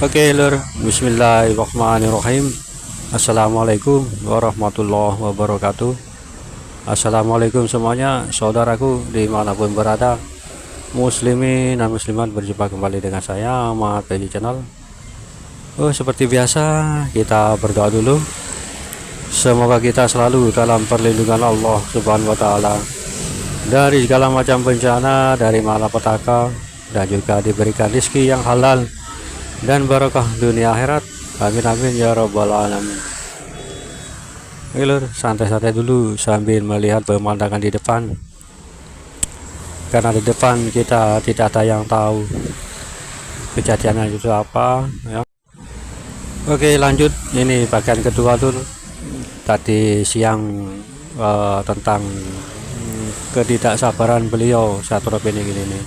Oke lur, bismillahirrahmanirrahim. Assalamualaikum warahmatullahi wabarakatuh. Assalamualaikum semuanya, saudaraku dimanapun berada, muslimin dan muslimat, berjumpa kembali dengan saya Ahmad di channel. Seperti biasa kita berdoa dulu. Semoga kita selalu dalam perlindungan Allah Subhanahu wa taala dari segala macam bencana, dari malapetaka, dan juga diberikan rezeki yang halal dan barokah dunia akhirat. Amin amin ya robbal alamin. Oke lur, santai-santai dulu sambil melihat pemandangan di depan, karena di depan kita tidak ada yang tahu kejadiannya itu apa ya. Oke lanjut, ini bagian kedua tuh. Tadi siang tentang ketidaksabaran beliau satu ini nih.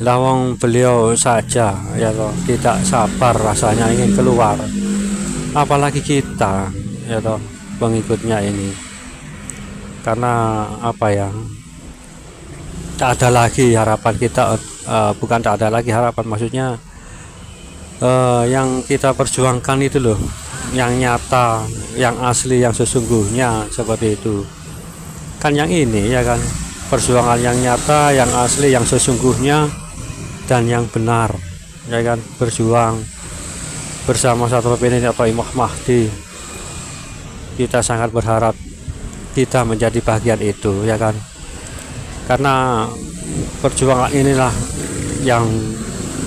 Lawang beliau saja ya toh tidak sabar rasanya ingin keluar, apalagi kita ya toh pengikutnya ini. Karena apa ya, tak ada lagi harapan kita, bukan tak ada lagi harapan, maksudnya yang kita perjuangkan itu loh, yang nyata, yang asli, yang sesungguhnya, seperti itu kan yang ini ya kan, perjuangan yang nyata, yang asli, yang sesungguhnya dan yang benar ya kan, berjuang bersama satu ini atau Imam Mahdi. Kita sangat berharap kita menjadi bagian itu ya kan, karena perjuangan inilah yang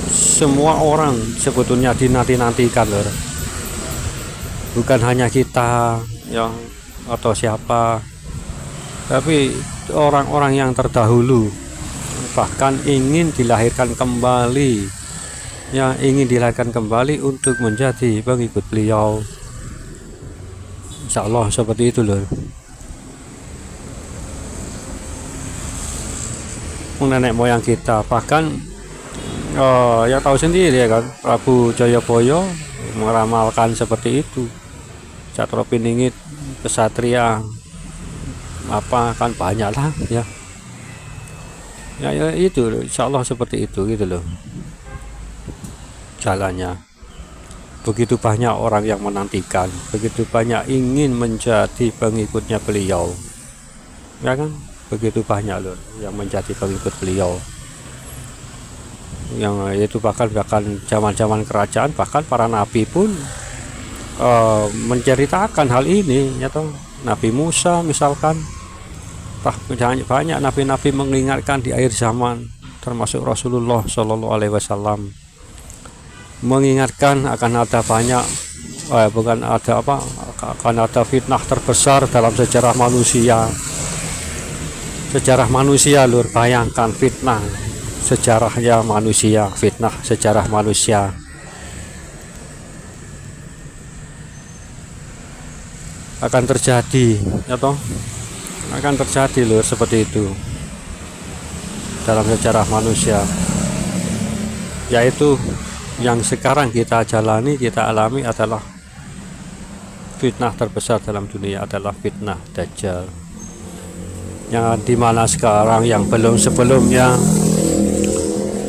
semua orang sebetulnya dinanti-nantikan loh, bukan hanya kita yang atau siapa, tapi orang-orang yang terdahulu bahkan ingin dilahirkan kembali, yang ingin dilahirkan kembali untuk menjadi pengikut beliau. Insya Allah seperti itu loh. Nenek moyang kita bahkan ya tahu sendiri ya kan, Prabu Jayabaya meramalkan seperti itu. Cakra Piningit, kesatria apa kan banyak lah ya. Ya itu insya Allah seperti itu gitu loh jalannya. Begitu banyak orang yang menantikan, begitu banyak ingin menjadi pengikutnya beliau ya kan, begitu banyak loh yang menjadi pengikut beliau, yang itu bahkan zaman-zaman kerajaan, bahkan para nabi pun menceritakan hal ini ya toh. Nabi Musa misalkan, banyak nabi-nabi mengingatkan di akhir zaman, termasuk Rasulullah Shallallahu Alaihi Wasallam mengingatkan akan ada banyak bukan ada apa, akan ada fitnah terbesar dalam sejarah manusia. Sejarah manusia lur, bayangkan fitnah sejarahnya manusia, fitnah sejarah manusia. Akan terjadi atau akan terjadi lur seperti itu dalam sejarah manusia, yaitu yang sekarang kita jalani, kita alami adalah fitnah terbesar dalam dunia, adalah fitnah Dajjal, yang dimana sekarang yang belum sebelumnya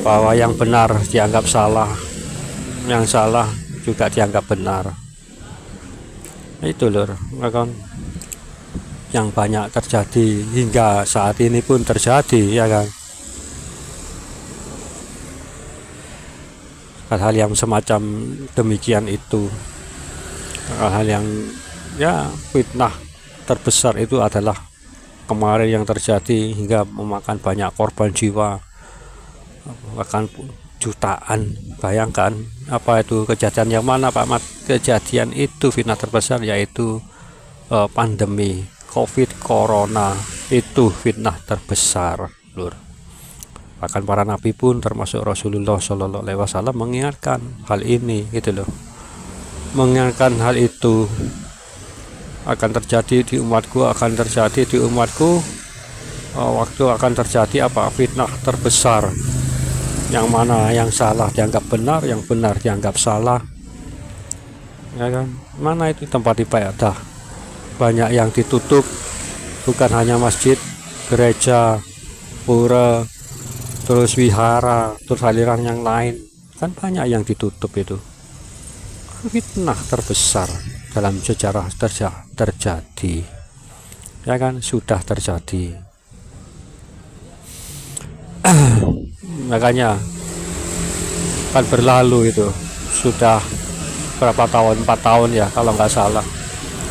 bahwa yang benar dianggap salah, yang salah juga dianggap benar. Itu lur kan yang banyak terjadi hingga saat ini pun terjadi ya kan, hal-hal yang semacam demikian itu. Hal yang ya fitnah terbesar itu adalah kemarin yang terjadi hingga memakan banyak korban jiwa, bahkan jutaan. Bayangkan apa itu kejadian yang mana Pak Mat? Kejadian itu fitnah terbesar, yaitu pandemi COVID Corona, itu fitnah terbesar lur. Bahkan para nabi pun termasuk Rasulullah Shallallahu Alaihi Wasallam mengingatkan hal ini gitu loh, mengingatkan hal itu akan terjadi di umatku, akan terjadi di umatku waktu akan terjadi apa, fitnah terbesar, yang mana yang salah dianggap benar, yang benar dianggap salah ya kan. Mana itu tempat ibadah banyak yang ditutup, bukan hanya masjid, gereja, pura, terus wihara, terus aliran yang lain kan banyak yang ditutup itu. Fitnah terbesar dalam sejarah terjadi, ya kan, sudah terjadi. Makanya kan berlalu itu sudah berapa tahun, 4 tahun ya kalau nggak salah,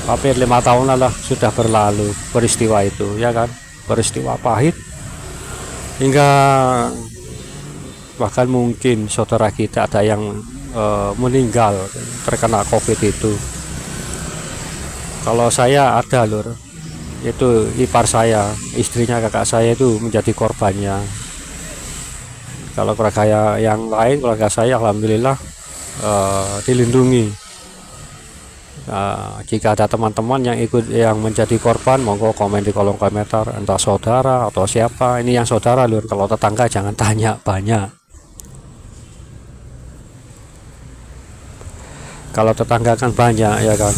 hampir 5 tahun lah sudah berlalu peristiwa itu, ya kan, peristiwa pahit, hingga bahkan mungkin saudara kita ada yang meninggal terkena COVID itu. Kalau saya ada lur, itu ipar saya, istrinya kakak saya itu menjadi korbannya. Kalau keluarga yang lain, keluarga saya alhamdulillah dilindungi. Jika ada teman-teman yang ikut yang menjadi korban, monggo komen di kolom komentar, entah saudara atau siapa. Ini yang saudara lur, kalau tetangga jangan tanya banyak. Kalau tetangga kan banyak, ya kan.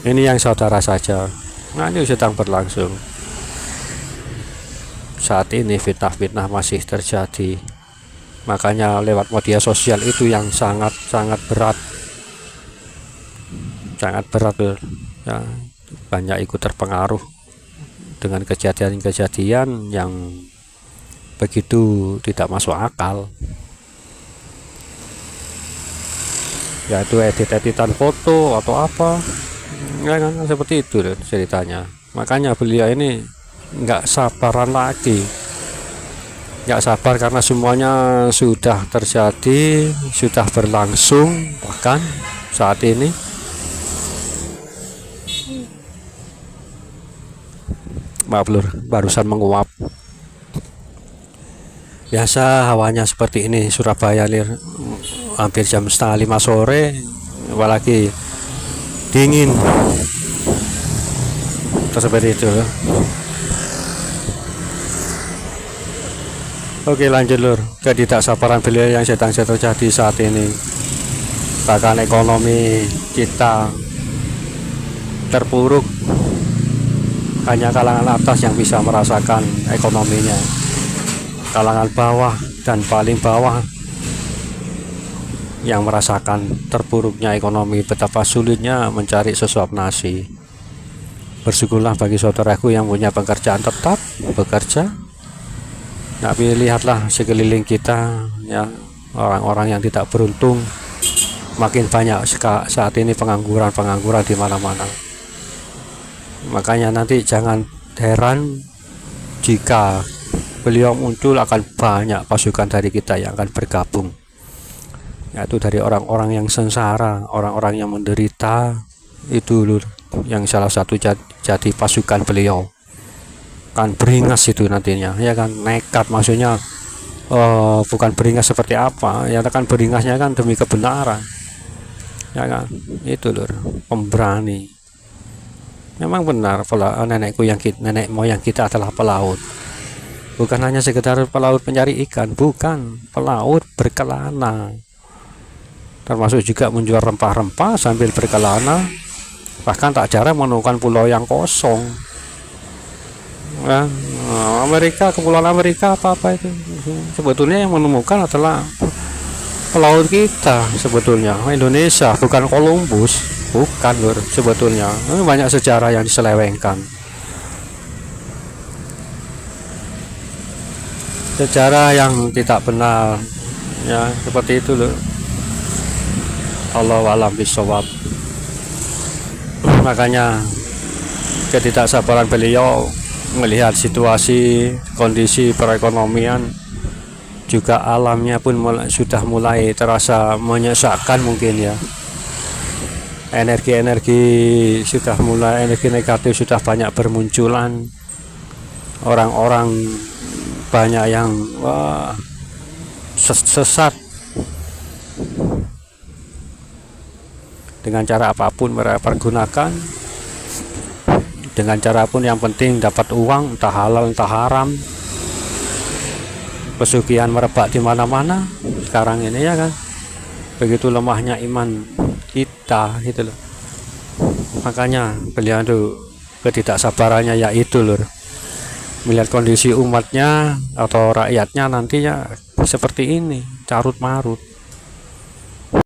Ini yang saudara saja. Nah, ini sedang berlangsung. Saat ini fitnah-fitnah masih terjadi. Makanya lewat media sosial itu yang sangat berat. Sangat berat ya. Banyak ikut terpengaruh dengan kejadian-kejadian yang begitu tidak masuk akal. Yaitu edit-editan foto atau apa, ya kan, seperti itu ceritanya. Makanya beliau ini nggak sabaran lagi, nggak sabar karena semuanya sudah terjadi, sudah berlangsung. Bahkan saat ini maaf lur, barusan menguap. Biasa hawanya seperti ini Surabaya lir, hampir jam 4:30 sore, apalagi dingin seperti itu. Oke, lanjut lur, ketidaksabaran beliau yang sedang terjadi saat ini. Bahkan ekonomi kita terpuruk, hanya kalangan atas yang bisa merasakan ekonominya. Kalangan bawah dan paling bawah yang merasakan terpuruknya ekonomi, betapa sulitnya mencari sesuap nasi. Bersyukurlah bagi saudaraku yang punya pekerjaan tetap, bekerja. Tapi lihatlah sekeliling kita, ya, orang-orang yang tidak beruntung, makin banyak saat ini pengangguran di mana-mana. Makanya nanti jangan heran jika beliau muncul, akan banyak pasukan dari kita yang akan bergabung, yaitu dari orang-orang yang sengsara, orang-orang yang menderita. Itu lur, yang salah satu jadi pasukan beliau. Kan beringas itu nantinya, ya kan, nekat, maksudnya bukan beringas seperti apa ya, kan beringasnya kan demi kebenaran, ya kan, itu lur, pemberani. Memang benar, nenek moyang kita adalah pelaut. Bukan hanya sekedar pelaut pencari ikan, bukan, pelaut berkelana. Termasuk juga menjual rempah-rempah sambil berkelana. Bahkan tak jarang menemukan pulau yang kosong. Nah, Kepulauan Amerika apa itu. Sebetulnya yang menemukan adalah pelaut kita sebetulnya, Indonesia, bukan Columbus, bukan lur, sebetulnya. Banyak sejarah yang diselewengkan. Sejarah yang tidak benar, ya, seperti itu loh. Allahu a'lam bishawab. Makanya ketidaksabaran beliau melihat situasi, kondisi perekonomian, juga alamnya pun sudah mulai terasa menyesakkan mungkin ya. Energi-energi sudah mulai, energi negatif sudah banyak bermunculan. Orang-orang banyak yang sesat dengan cara apapun mereka pergunakan, dengan cara pun yang penting dapat uang, entah halal entah haram. Pesugihan merebak di mana-mana sekarang ini, ya kan. Begitu lemahnya iman kita gitu loh. Makanya beliau itu ketidaksabarannya yaitu lur, melihat kondisi umatnya atau rakyatnya nantinya seperti ini, carut marut.